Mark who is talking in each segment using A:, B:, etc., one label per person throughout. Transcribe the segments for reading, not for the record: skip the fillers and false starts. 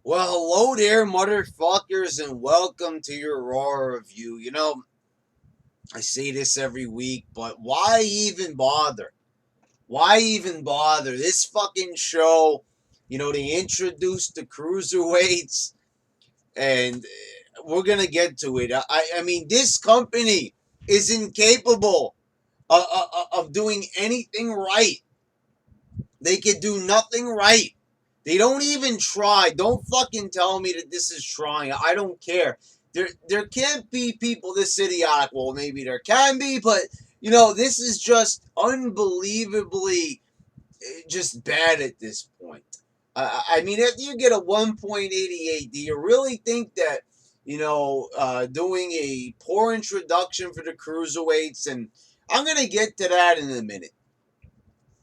A: Well, hello there, motherfuckers, and welcome to your Raw review. I say this every week, but why even bother? Why even bother? This fucking show, they introduced the Cruiserweights, and we're gonna get to it. I mean, this company is incapable of doing anything right. They could do nothing right. They don't even try. Don't fucking tell me that this is trying. I don't care. There can't be people this idiotic. Well, maybe there can be, but this is just unbelievably just bad at this point. I mean, if you get a 1.88, do you really think that doing a poor introduction for the cruiserweights, and I'm gonna get to that in a minute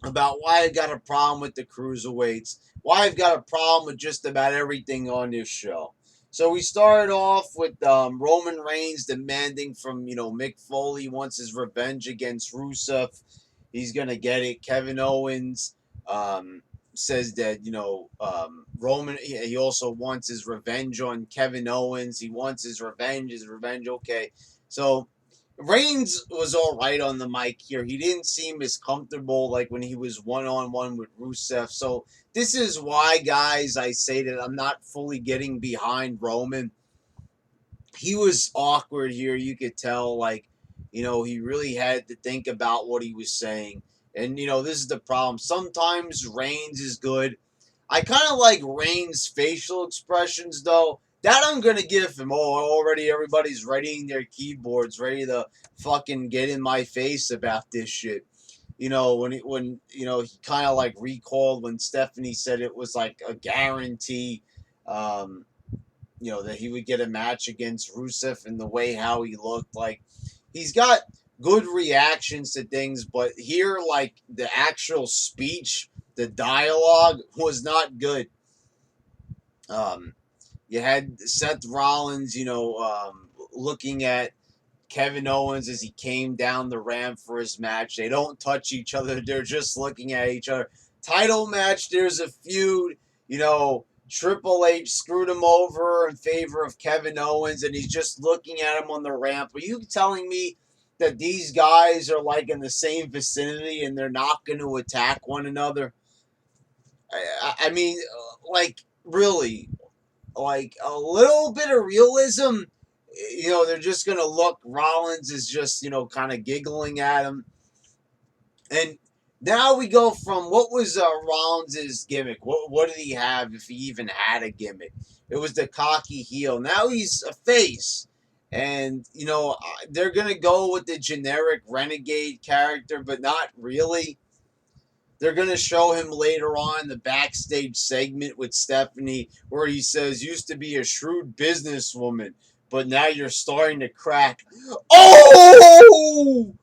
A: about why I got a problem with the cruiserweights, why I've got a problem with just about everything on this show. So we started off with Roman Reigns demanding from Mick Foley wants his revenge against Rusev. He's gonna get it. Kevin Owens says that Roman. He also wants his revenge on Kevin Owens. He wants his revenge. His revenge. Okay, so Reigns was all right on the mic here. He didn't seem as comfortable like when he was one-on-one with Rusev. So this is why, guys, I say that I'm not fully getting behind Roman. He was awkward here. You could tell, he really had to think about what he was saying. And, this is the problem. Sometimes Reigns is good. I kind of like Reigns' facial expressions, though. That I'm going to give him. Oh, already everybody's readying their keyboards, ready to fucking get in my face about this shit. He kind of like recalled when Stephanie said it was like a guarantee, that he would get a match against Rusev and the way how he looked. Like, he's got good reactions to things, but here, like, the actual speech, the dialogue was not good. You had Seth Rollins, looking at Kevin Owens as he came down the ramp for his match. They don't touch each other. They're just looking at each other. Title match, there's a feud. Triple H screwed him over in favor of Kevin Owens, and he's just looking at him on the ramp. Are you telling me that these guys are like in the same vicinity and they're not going to attack one another? I mean, like, really, like a little bit of realism. They're just going to look. Rollins is just, kind of giggling at him. And now we go from what was Rollins' gimmick? What did he have, if he even had a gimmick? It was the cocky heel. Now he's a face. And, they're going to go with the generic renegade character, but not really. They're going to show him later on the backstage segment with Stephanie where he says, used to be a shrewd businesswoman, but now you're starting to crack. Oh!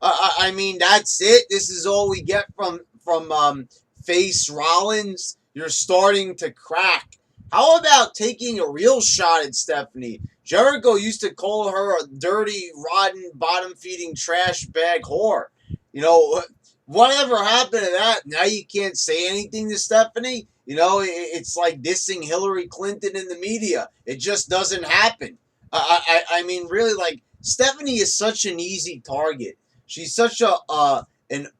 A: I mean, that's it. This is all we get from face Rollins. You're starting to crack. How about taking a real shot at Stephanie? Jericho used to call her a dirty, rotten, bottom-feeding trash bag whore. Whatever happened to that? Now you can't say anything to Stephanie? It's like dissing Hillary Clinton in the media. It just doesn't happen. I mean, really, like, Stephanie is such an easy target. She's such an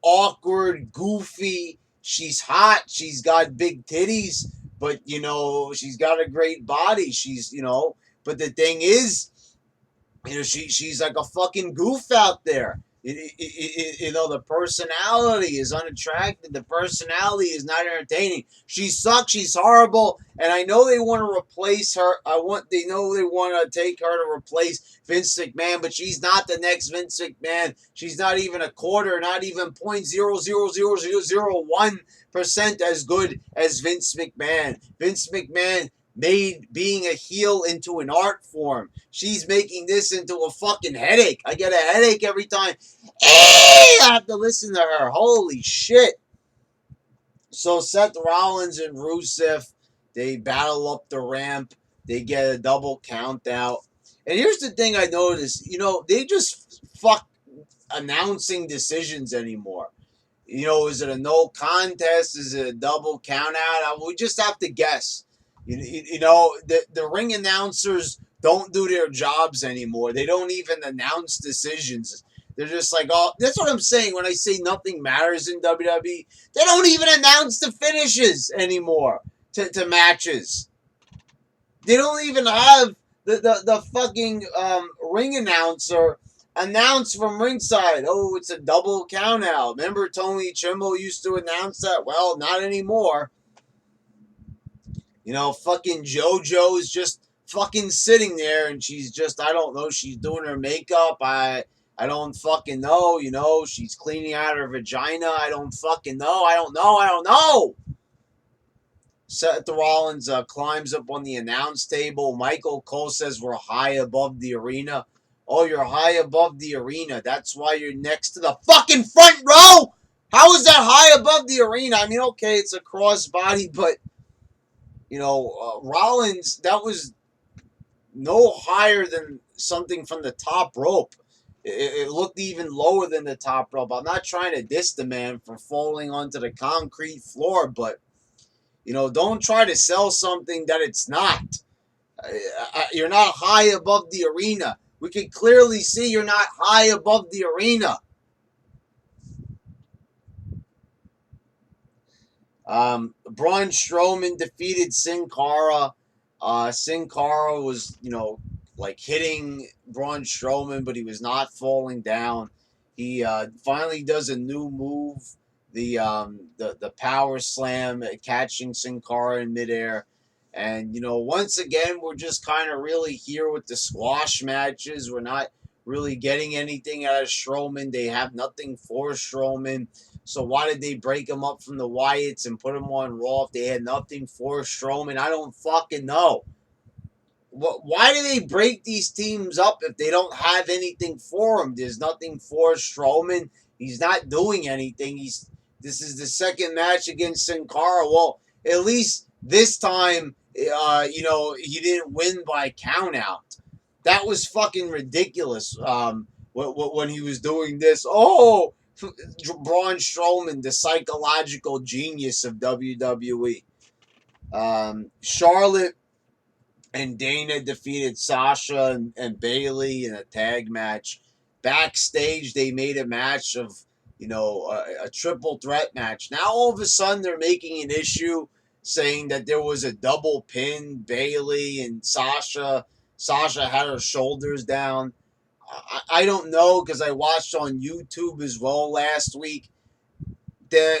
A: awkward, goofy. She's hot. She's got big titties, but she's got a great body. But the thing is, she's like a fucking goof out there. The personality is unattractive. The personality is not entertaining. She sucks. She's horrible. And I know they want to replace her. They know they want to take her to replace Vince McMahon, but she's not the next Vince McMahon. She's not even a quarter, not even 0.00001% as good as Vince McMahon. Vince McMahon made being a heel into an art form. She's making this into a fucking headache. I get a headache every time I have to listen to her. Holy shit. So Seth Rollins and Rusev, they battle up the ramp. They get a double count out. And here's the thing I noticed. They just fuck announcing decisions anymore. Is it a no contest? Is it a double count out? We just have to guess. The ring announcers don't do their jobs anymore. They don't even announce decisions. They're just like, oh, that's what I'm saying when I say nothing matters in WWE. They don't even announce the finishes anymore to matches. They don't even have the fucking ring announcer announce from ringside. Oh, it's a double count out. Remember Tony Trimble used to announce that? Well, not anymore. Fucking JoJo's just fucking sitting there, and she's just, I don't know, she's doing her makeup. I don't fucking know. She's cleaning out her vagina. I don't fucking know. I don't know. Seth Rollins climbs up on the announce table. Michael Cole says we're high above the arena. Oh, you're high above the arena. That's why you're next to the fucking front row? How is that high above the arena? I mean, okay, it's a crossbody, but, Rollins, that was no higher than something from the top rope. It looked even lower than the top rope. I'm not trying to diss the man for falling onto the concrete floor, but don't try to sell something that it's not. You're not high above the arena. We can clearly see you're not high above the arena. Braun Strowman defeated Sin Cara. Sin Cara was, hitting Braun Strowman, but he was not falling down. He finally does a new move, the power slam, catching Sin Cara in midair. And, once again, we're just kind of really here with the squash matches. We're not really getting anything out of Strowman. They have nothing for Strowman. So why did they break him up from the Wyatts and put him on Raw if they had nothing for Strowman? I don't fucking know. Why do they break these teams up if they don't have anything for him? There's nothing for Strowman. He's not doing anything. This is the second match against Sin Cara. Well, at least this time, he didn't win by countout. That was fucking ridiculous. When he was doing this, Braun Strowman, the psychological genius of WWE. Charlotte and Dana defeated Sasha and Bayley in a tag match. Backstage, they made a match of, a triple threat match. Now, all of a sudden, they're making an issue saying that there was a double pin, Bayley and Sasha. Sasha had her shoulders down. I don't know, because I watched on YouTube as well last week. They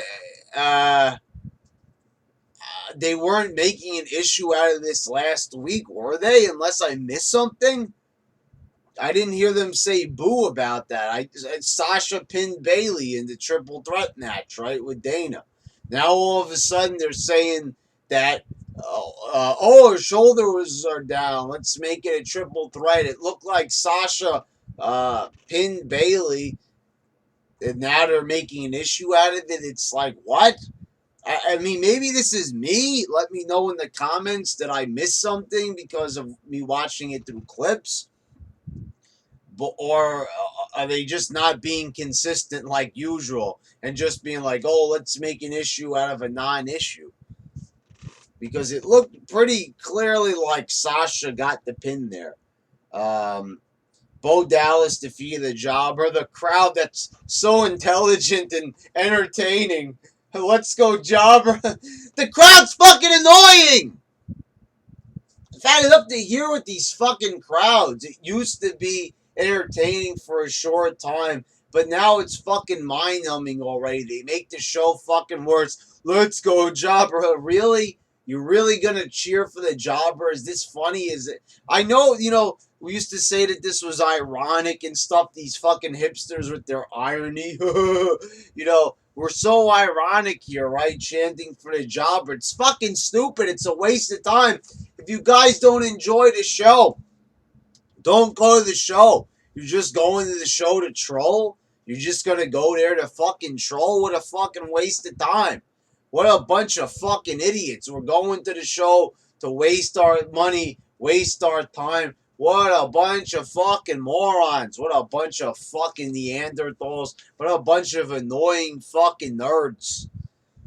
A: weren't making an issue out of this last week, were they? Unless I missed something. I didn't hear them say boo about that. Sasha pinned Bayley in the triple threat match, right, with Dana. Now all of a sudden they're saying that, her shoulders are down. Let's make it a triple threat. It looked like Sasha pinned Bayley, and now they're making an issue out of it. It's like, what? I mean, maybe this is me. Let me know in the comments that I missed something because of me watching it through clips. Or are they just not being consistent like usual and just being like, oh, let's make an issue out of a non-issue? Because it looked pretty clearly like Sasha got the pin there. Bo Dallas defeated the Jobber. The crowd that's so intelligent and entertaining. Let's go, Jobber. The crowd's fucking annoying. I've had it up to here with these fucking crowds. It used to be entertaining for a short time, but now it's fucking mind-numbing already. They make the show fucking worse. Let's go, Jobber. Really? You're really gonna cheer for the Jobber? Is this funny? Is it? I know, we used to say that this was ironic and stuff. These fucking hipsters with their irony. We're so ironic here, right? Chanting for the Jobber. It's fucking stupid. It's a waste of time. If you guys don't enjoy the show, don't go to the show. You're just going to the show to troll? You're just going to go there to fucking troll? What a fucking waste of time. What a bunch of fucking idiots. We're going to the show to waste our money, waste our time. What a bunch of fucking morons. What a bunch of fucking Neanderthals. What a bunch of annoying fucking nerds.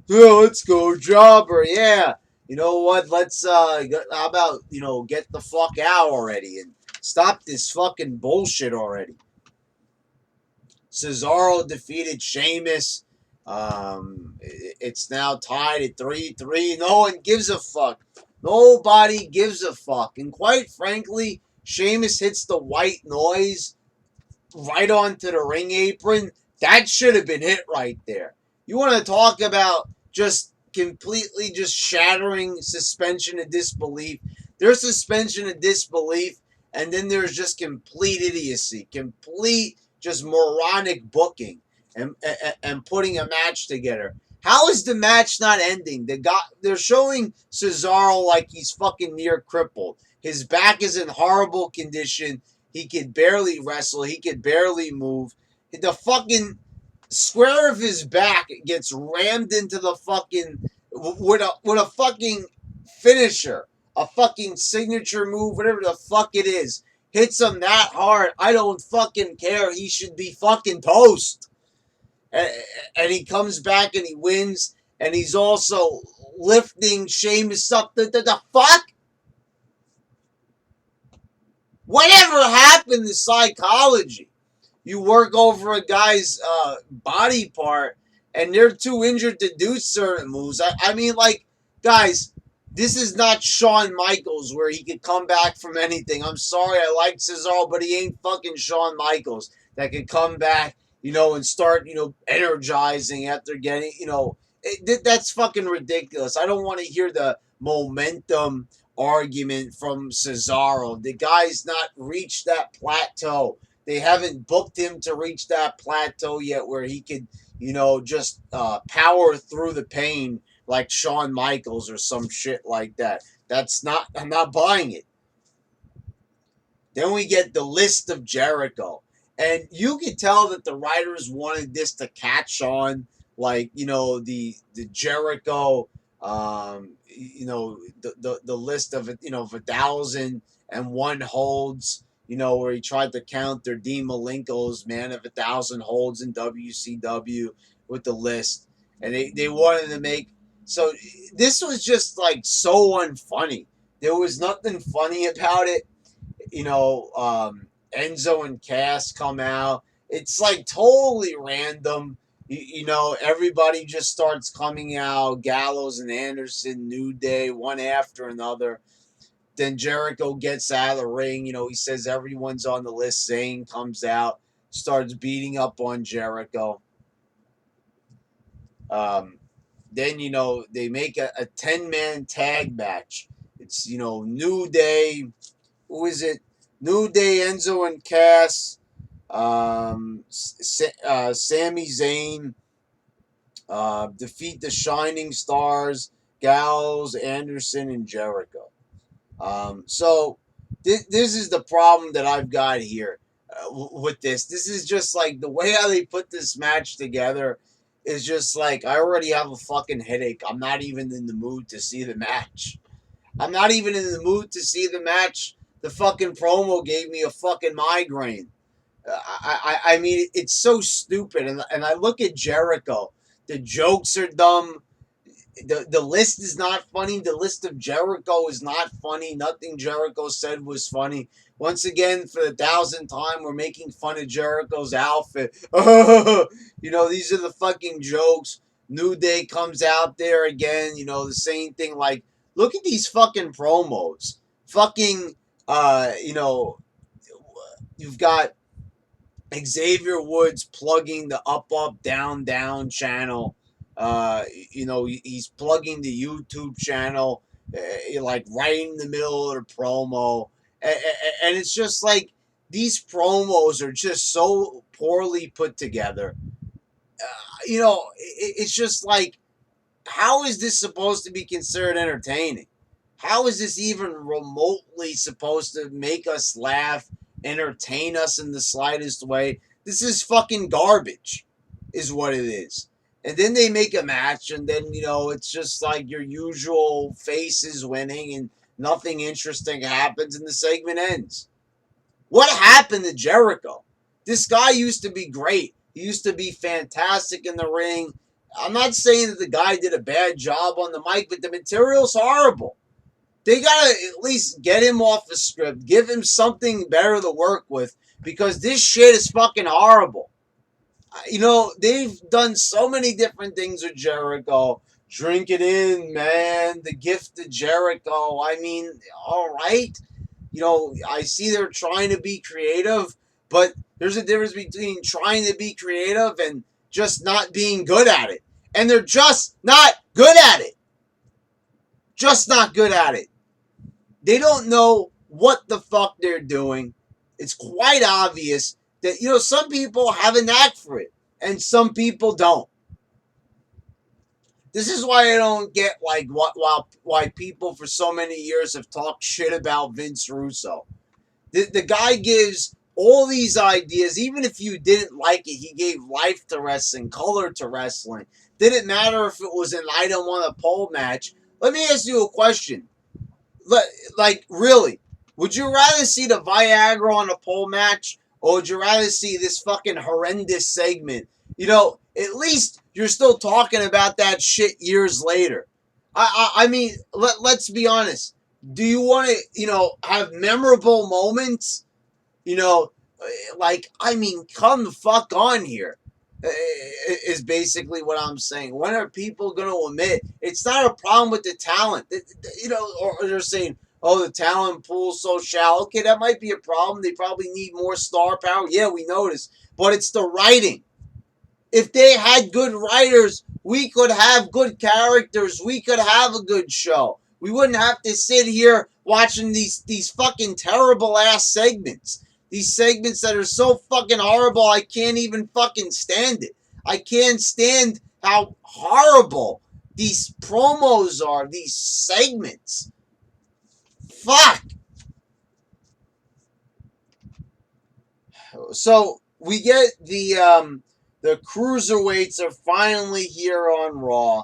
A: Yeah, let's go, Jobber. Yeah. you know what? Let's how about get the fuck out already and stop this fucking bullshit already. Cesaro defeated Sheamus. It's now tied at 3-3. No one gives a fuck. Nobody gives a fuck. And quite frankly, Sheamus hits the white noise right onto the ring apron. That should have been hit right there. You want to talk about just completely just shattering suspension of disbelief. There's suspension of disbelief, and then there's just complete idiocy, complete just moronic booking and putting a match together. How is the match not ending? They're showing Cesaro like he's fucking near crippled. His back is in horrible condition. He could barely wrestle. He could barely move. The fucking square of his back gets rammed into the fucking with a fucking finisher, a fucking signature move, whatever the fuck it is. Hits him that hard. I don't fucking care. He should be fucking toast. And he comes back and he wins. And he's also lifting Sheamus up. The fuck? Whatever happened to psychology? You work over a guy's body part and they're too injured to do certain moves. I mean, like, guys, this is not Shawn Michaels where he could come back from anything. I'm sorry, I like Cesaro, but he ain't fucking Shawn Michaels that could come back, and start, energizing after getting, that's fucking ridiculous. I don't want to hear the momentum argument from Cesaro. The guy's not reached that plateau. They haven't booked him to reach that plateau yet where he could, just power through the pain like Shawn Michaels or some shit like that. I'm not buying it. Then we get the list of Jericho. And you could tell that the writers wanted this to catch on, like, the Jericho, the list of, of 1,001 holds, where he tried to counter Dean Malenko's Man of 1,000 holds in WCW with the list. And they wanted to make, so this was just like so unfunny. There was nothing funny about it. Enzo and Cass come out. It's like totally random. Everybody just starts coming out. Gallows and Anderson, New Day, one after another. Then Jericho gets out of the ring. He says everyone's on the list. Zayn comes out, starts beating up on Jericho. Then, they make a 10-man tag match. It's, New Day. Who is it? New Day, Enzo and Cass. Sami Zayn. Defeat the Shining Stars. Gallows, Anderson, and Jericho. So this is the problem that I've got here with this. This is just like the way how they put this match together is just like I already have a fucking headache. I'm not even in the mood to see the match. I'm not even in the mood to see the match. The fucking promo gave me a fucking migraine. I mean, it's so stupid. And I look at Jericho. The jokes are dumb. The list is not funny. The list of Jericho is not funny. Nothing Jericho said was funny. Once again, for the 1,000th time, we're making fun of Jericho's outfit. These are the fucking jokes. New Day comes out there again. The same thing. Like, look at these fucking promos. Fucking, you've got Xavier Woods plugging the up, down, down channel. He's plugging the YouTube channel, like right in the middle of the promo. And it's just like these promos are just so poorly put together. It's just like, how is this supposed to be considered entertaining? How is this even remotely supposed to make us laugh, entertain us in the slightest way? This is fucking garbage, is what it is. And then they make a match, and then, it's just like your usual faces winning, and nothing interesting happens, and the segment ends. What happened to Jericho? This guy used to be great. He used to be fantastic in the ring. I'm not saying that the guy did a bad job on the mic, but the material's horrible. They gotta at least get him off the script, give him something better to work with, because this shit is fucking horrible. You know, they've done so many different things with Jericho. Drink it in, man. The gift of Jericho. I mean, all right. You know, I see they're trying to be creative, but there's a difference between trying to be creative and just not being good at it. And they're just not good at it. Just not good at it. They don't know what the fuck they're doing. It's quite obvious that, you know, some people have a knack for it and some people don't. This is why I don't get like why people for so many years have talked shit about Vince Russo. The guy gives all these ideas, even if you didn't like it, he gave life to wrestling, color to wrestling. Didn't matter if it was an item on a pole match. Let me ask you a question. Like, really, would you rather see the Viagra on a pole match, or would you rather see this fucking horrendous segment? You know, at least you're still talking about that shit years later. I mean, let's be honest. Do you want to, you know, have memorable moments? You know, like, I mean, come the fuck on here, is basically what I'm saying. When are people going to admit it's not a problem with the talent? You know, or they're saying, oh, the talent pool's so shallow. Okay, that might be a problem. They probably need more star power. Yeah, we notice. But it's the writing. If they had good writers, we could have good characters. We could have a good show. We wouldn't have to sit here watching these fucking terrible ass segments. These segments that are so fucking horrible, I can't even fucking stand it. I can't stand how horrible these promos are, these segments. Fuck. So we get the Cruiserweights are finally here on Raw.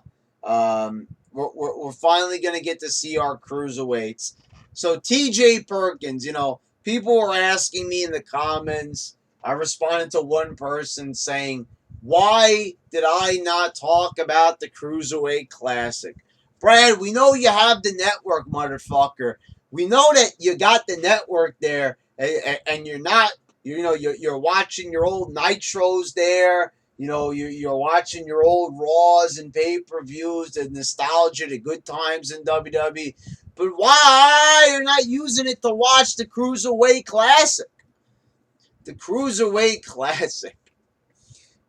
A: We're finally going to get to see our Cruiserweights. So TJ Perkins, you know, people were asking me in the comments. I responded to one person saying, why did I not talk about the Cruiserweight Classic? Brad, we know you have the network, motherfucker. We know that you got the network there, and you're not, you know, you're watching your old Nitros there. You know, you're watching your old Raws and pay-per-views, the nostalgia, the good times in WWE. But why you're not using it to watch the Cruiserweight Classic? The Cruiserweight Classic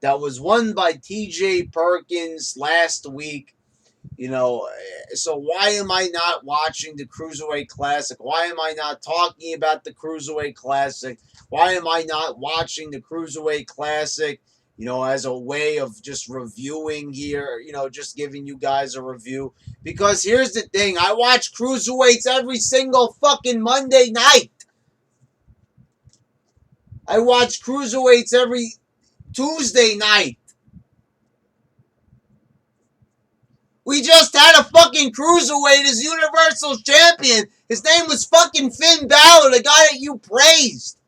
A: that was won by TJ Perkins last week. You know, so why am I not watching the Cruiserweight Classic? Why am I not talking about the Cruiserweight Classic? Why am I not watching the Cruiserweight Classic, you know, as a way of just reviewing here, you know, just giving you guys a review? Because here's the thing. I watch Cruiserweights every single fucking Monday night. I watch Cruiserweights every Tuesday night. We just had a fucking Cruiserweight as Universal Champion. His name was fucking Finn Balor, the guy that you praised.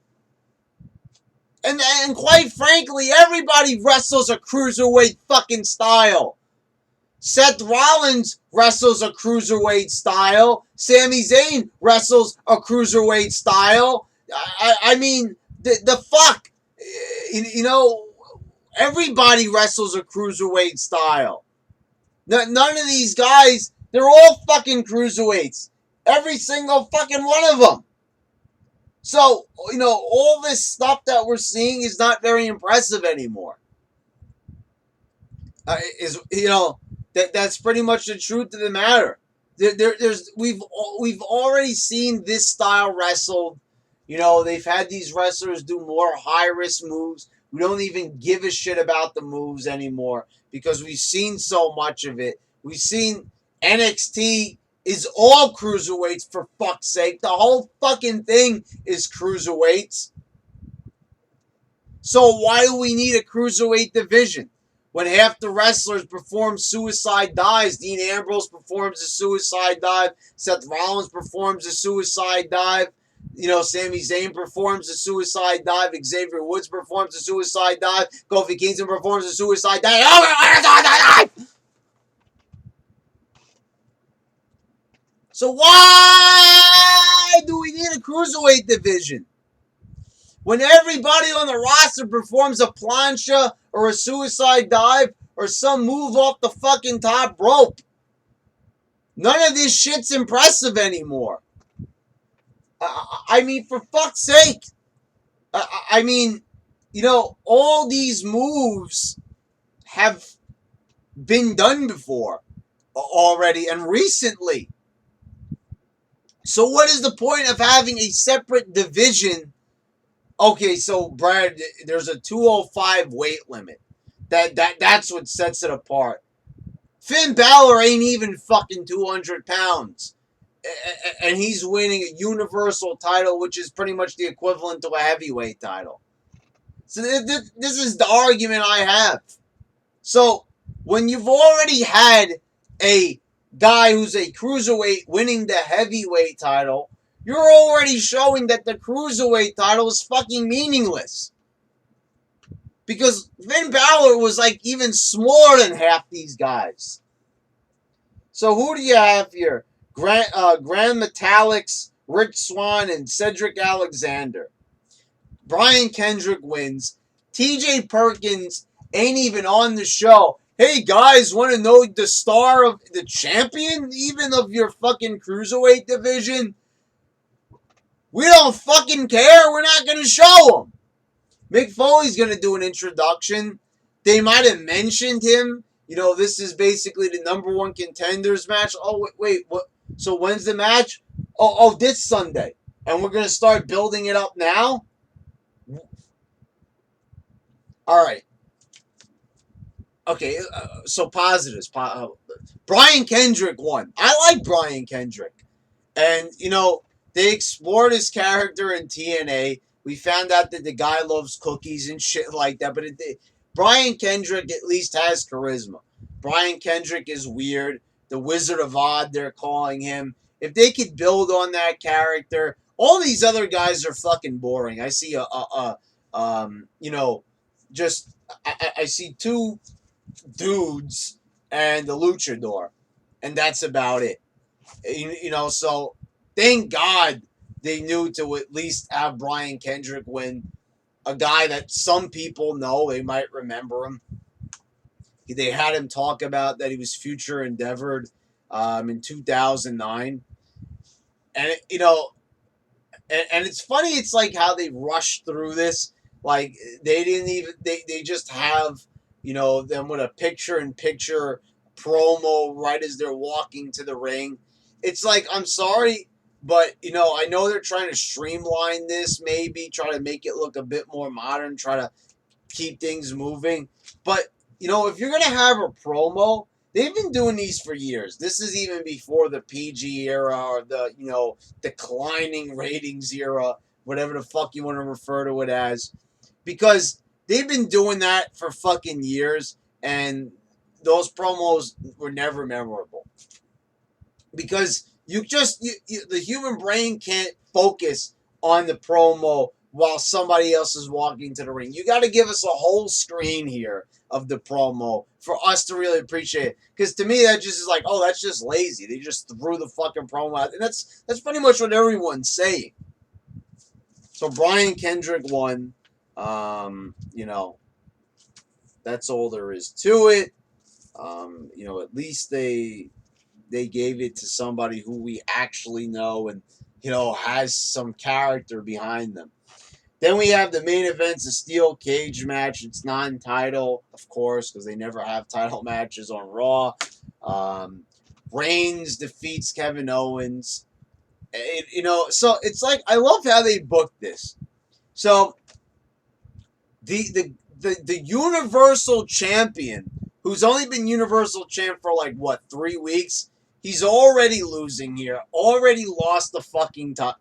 A: And quite frankly, everybody wrestles a Cruiserweight fucking style. Seth Rollins wrestles a Cruiserweight style. Sami Zayn wrestles a Cruiserweight style. I mean, the fuck? You know, everybody wrestles a Cruiserweight style. None of these guys, they're all fucking Cruiserweights. Every single fucking one of them. So, you know, all this stuff that we're seeing is not very impressive anymore. You know, that's pretty much the truth of the matter. We've already seen this style wrestled. You know, they've had these wrestlers do more high-risk moves. We don't even give a shit about the moves anymore because we've seen so much of it. We've seen NXT is all Cruiserweights, for fuck's sake. The whole fucking thing is Cruiserweights. So why do we need a Cruiserweight division? When half the wrestlers perform suicide dives, Dean Ambrose performs a suicide dive, Seth Rollins performs a suicide dive. Sami Zayn performs a suicide dive. Xavier Woods performs a suicide dive. Kofi Kingston performs a suicide dive. So why do we need a cruiserweight division? When everybody on the roster performs a plancha or a suicide dive or some move off the fucking top rope. None of this shit's impressive anymore. I mean, for fuck's sake. I mean, all these moves have been done before already and recently. So what is the point of having a separate division? Okay, so Brad, there's a 205 weight limit. That's what sets it apart. Finn Balor ain't even fucking 200 pounds. And he's winning a universal title, which is pretty much the equivalent to a heavyweight title. So this is the argument I have. So when you've already had a guy who's a cruiserweight winning the heavyweight title, you're already showing that the cruiserweight title is fucking meaningless. Because Finn Balor was like even smaller than half these guys. So who do you have here? Grand Metallix, Rich Swann, and Cedric Alexander. Brian Kendrick wins. TJ Perkins ain't even on the show. Hey guys, want to know the star of the champion even of your fucking cruiserweight division? We don't fucking care. We're not going to show him. Mick Foley's going to do an introduction. They might have mentioned him. This is basically the number one contenders match. Oh, wait, what? So when's the match? Oh, this Sunday. And we're going to start building it up now? All right. Okay, so positives. Brian Kendrick won. I like Brian Kendrick. And, they explored his character in TNA. We found out that the guy loves cookies and shit like that. But Brian Kendrick at least has charisma. Brian Kendrick is weird. The Wizard of Odd, they're calling him. If they could build on that character, all these other guys are fucking boring. I see I see two dudes and the luchador, and that's about it. So thank God they knew to at least have Brian Kendrick win, a guy that some people know. They might remember him. They had him talk about that he was future endeavored in 2009, and and it's funny. It's like how they rushed through this. Like they didn't even they just have them with a picture-in-picture promo right as they're walking to the ring. It's like, I'm sorry, but I know they're trying to streamline this, maybe try to make it look a bit more modern, try to keep things moving. But if you're gonna have a promo, they've been doing these for years. This is even before the PG era or the declining ratings era, whatever the fuck you want to refer to it as, because they've been doing that for fucking years, and those promos were never memorable. Because the human brain can't focus on the promo while somebody else is walking to the ring. You got to give us a whole screen here of the promo for us to really appreciate it. Because to me, that just is like, oh, that's just lazy. They just threw the fucking promo out. And that's pretty much what everyone's saying. So Brian Kendrick won. That's all there is to it. At least they gave it to somebody who we actually know and, has some character behind them. Then we have the main event's a steel cage match. It's non-title, of course, because they never have title matches on Raw. Reigns defeats Kevin Owens. So it's like, I love how they booked this. So the Universal Champion, who's only been Universal Champ for 3 weeks, he's already losing here. Already lost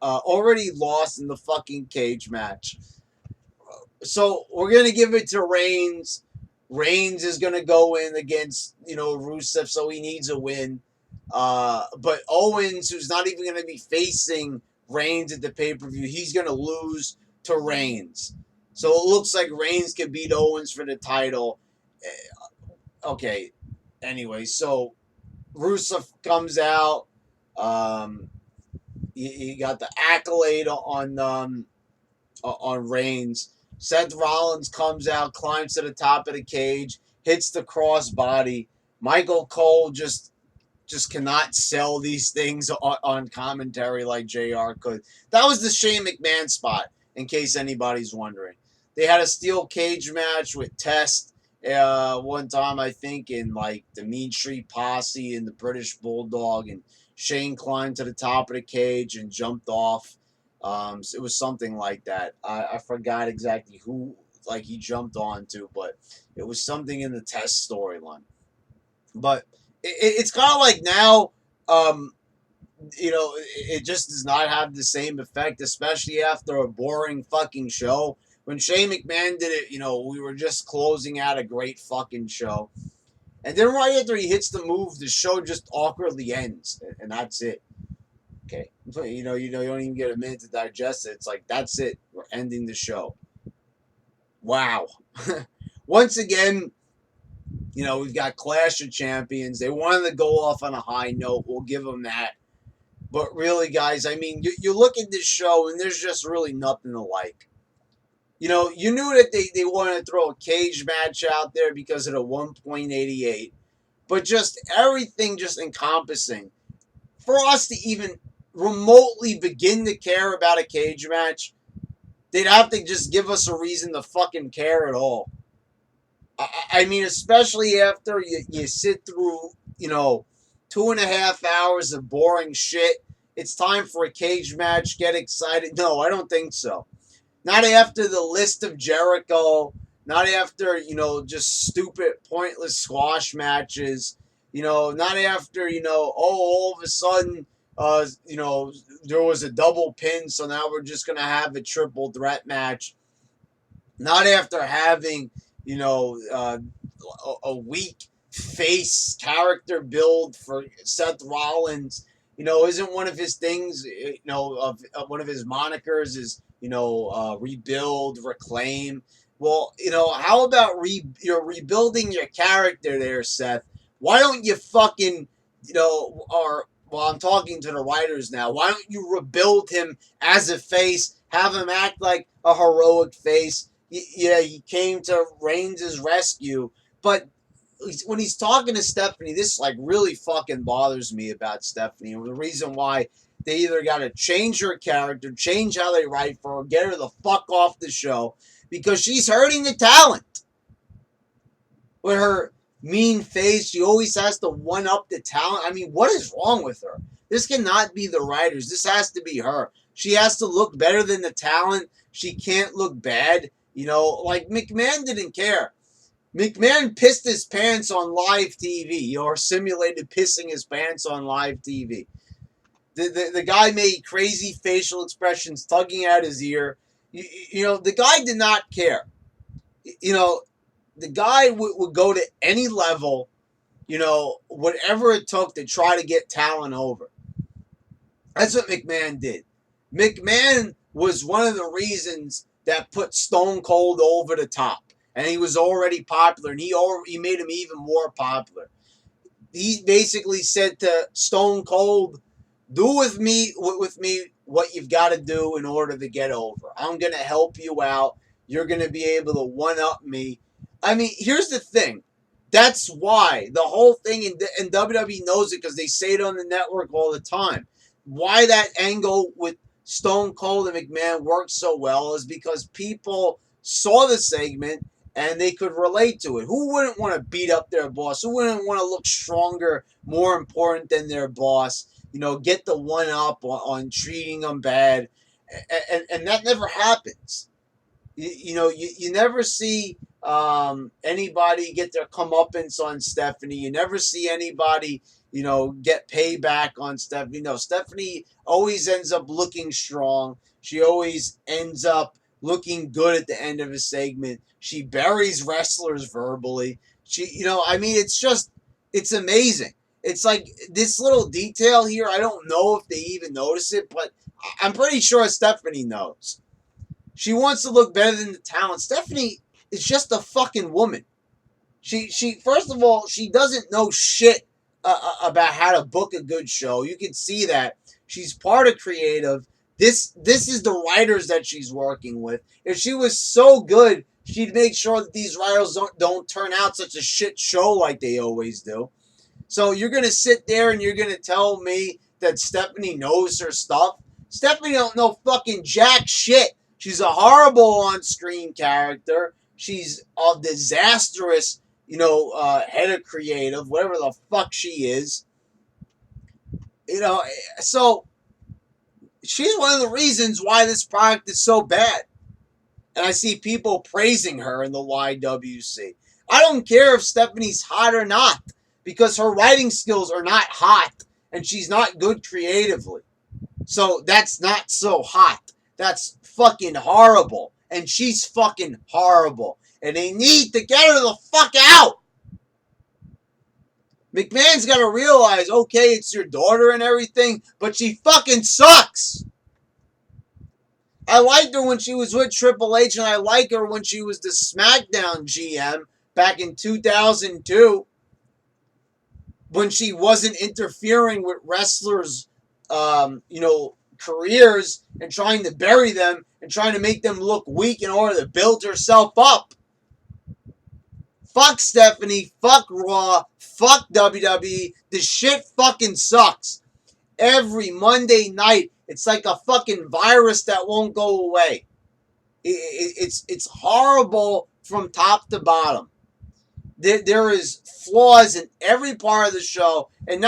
A: already lost in the fucking cage match. So we're gonna give it to Reigns. Reigns is gonna go in against Rusev, so he needs a win. But Owens, who's not even gonna be facing Reigns at the pay-per-view. He's going to lose to Reigns. So it looks like Reigns can beat Owens for the title. Okay. Anyway, so Rusev comes out. He got the accolade on Reigns. Seth Rollins comes out, climbs to the top of the cage, hits the crossbody. Michael Cole just cannot sell these things on commentary like JR could. That was the Shane McMahon spot, in case anybody's wondering. They had a steel cage match with Test one time, I think, in like the Mean Street Posse and the British Bulldog, and Shane climbed to the top of the cage and jumped off. So it was something like that. I forgot exactly who like he jumped onto, but it was something in the Test storyline. But it's kind of like now, it just does not have the same effect, especially after a boring fucking show. When Shane McMahon did it, we were just closing out a great fucking show. And then right after he hits the move, the show just awkwardly ends, and that's it. Okay. You don't even get a minute to digest it. It's like, that's it. We're ending the show. Wow. Once again, we've got Clash of Champions. They wanted to go off on a high note. We'll give them that. But really, guys, I mean, you look at this show, and there's just really nothing to like. You knew that they wanted to throw a cage match out there because of the 1.88. But just everything just encompassing. For us to even remotely begin to care about a cage match, they'd have to just give us a reason to fucking care at all. I mean, especially after you sit through, 2.5 hours of boring shit. It's time for a cage match. Get excited. No, I don't think so. Not after the list of Jericho. Not after, just stupid, pointless squash matches. Not after, all of a sudden, there was a double pin, so now we're just going to have a triple threat match. Not after having, a weak face character build for Seth Rollins. Isn't one of his things, one of his monikers is, rebuild, reclaim. Well, how about you're rebuilding your character there, Seth? Why don't you fucking, I'm talking to the writers now. Why don't you rebuild him as a face? Have him act like a heroic face. He came to Reigns' rescue. But when he's talking to Stephanie, this like really fucking bothers me about Stephanie. The reason why they either got to change her character, change how they write for her, get her the fuck off the show, because she's hurting the talent. With her mean face, she always has to one-up the talent. I mean, what is wrong with her? This cannot be the writers. This has to be her. She has to look better than the talent. She can't look bad. Like McMahon didn't care. McMahon pissed his pants on live TV, or simulated pissing his pants on live TV. The guy made crazy facial expressions, tugging at his ear. The guy did not care. The guy would go to any level, whatever it took to try to get talent over. That's what McMahon did. McMahon was one of the reasons that put Stone Cold over the top. And he was already popular, and he made him even more popular. He basically said to Stone Cold, do with me what you've got to do in order to get over. I'm going to help you out. You're going to be able to one-up me. I mean, here's the thing. That's why the whole thing, and WWE knows it because they say it on the network all the time. Why that angle with Stone Cold and McMahon worked so well is because people saw the segment and they could relate to it. Who wouldn't want to beat up their boss? Who wouldn't want to look stronger, more important than their boss? Get the one-up on treating them bad. And that never happens. You never see anybody get their comeuppance on Stephanie. You never see anybody, get payback on Stephanie. No, Stephanie always ends up looking strong. She always ends up looking good at the end of a segment. She buries wrestlers verbally. It's amazing. It's like this little detail here. I don't know if they even notice it, but I'm pretty sure Stephanie knows. She wants to look better than the talent. Stephanie is just a fucking woman. She first of all, she doesn't know shit about how to book a good show. You can see that she's part of creative. This is the writers that she's working with. If she was so good, she'd make sure that these writers don't turn out such a shit show like they always do. So you're gonna sit there and you're gonna tell me that Stephanie knows her stuff? Stephanie don't know fucking jack shit. She's a horrible on-screen character. She's a disastrous, head of creative, whatever the fuck she is. So she's one of the reasons why this product is so bad. And I see people praising her in the YWC. I don't care if Stephanie's hot or not, because her writing skills are not hot, and she's not good creatively. So that's not so hot. That's fucking horrible. And she's fucking horrible. And they need to get her the fuck out. McMahon's got to realize, okay, it's your daughter and everything, but she fucking sucks. I liked her when she was with Triple H, and I like her when she was the SmackDown GM back in 2002. When she wasn't interfering with wrestlers' careers and trying to bury them and trying to make them look weak in order to build herself up. Fuck Stephanie, fuck Raw, fuck WWE. This shit fucking sucks. Every Monday night, it's like a fucking virus that won't go away. It's horrible from top to bottom. There is flaws in every part of the show, and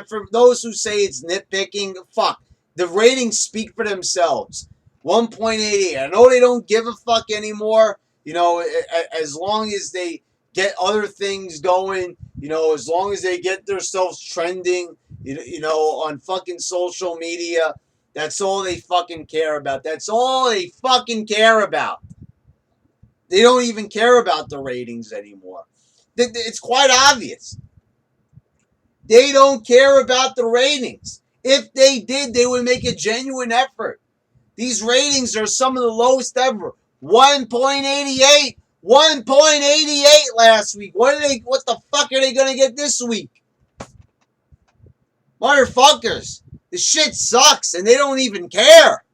A: for those who say it's nitpicking, fuck. The ratings speak for themselves. 1.88. I know they don't give a fuck anymore. As long as they get other things going, as long as they get themselves trending, on fucking social media, that's all they fucking care about. That's all they fucking care about. They don't even care about the ratings anymore. It's quite obvious. They don't care about the ratings. If they did, they would make a genuine effort. These ratings are some of the lowest ever. 1.88. 1.88 last week. What the fuck are they going to get this week? Motherfuckers. The shit sucks and they don't even care.